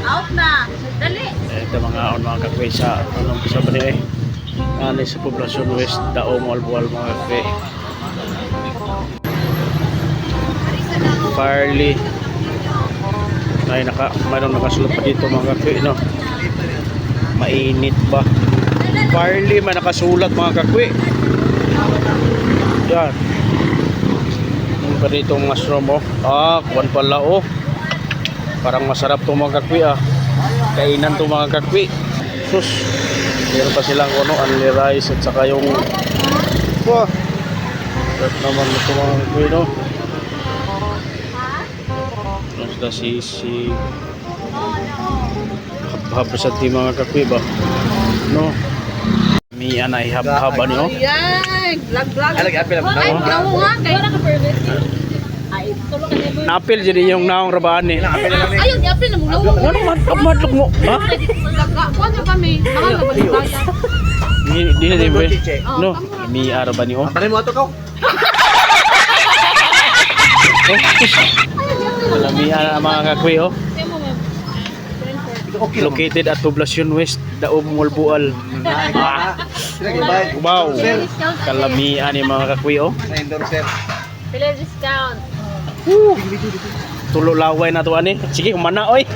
Out na. Dali. Ito mga kakwe sa anong sa ba ni sa Poblacion West, Daong, Albual mga kakwe. Parley. Mayroong nakasulot pa dito mga kakwe, no? Mainit ba? Parley, may nakasulat mga kakwe. Yan. Yung pa dito mushroom, oh. Kuwan pala, oh. Parang masarap itong mga kakwe, kainan itong mga kakwe. Sus, meron pa silang only rice at saka yung wah, sarap naman ito mga kakwe, no? Basta sisig hab-hab sa ti mga kakwe ba, no? May anay hab-hab ano? Ayan. Vlog. Alag apil ang Ay, gawo nga. Kaya naka-permit. Ay, tulog ka na. Napil jadi yung naong rabaan ni. Ayun, i-apil na muna. Ano madlok mo? Ha? Kuha na kami. Mahal na ba ni bayan? Di na din ba? No, may araba ni oh. Tanin mo ato ko. Kalamihan ang mga kakwe oh. Located at Poblacion West, Daong, Albual. Wow. Kalamihan yung mga kakwe oh. Sa endorser. Pila discount. Tulo laway na to ani. Sige, umana oy.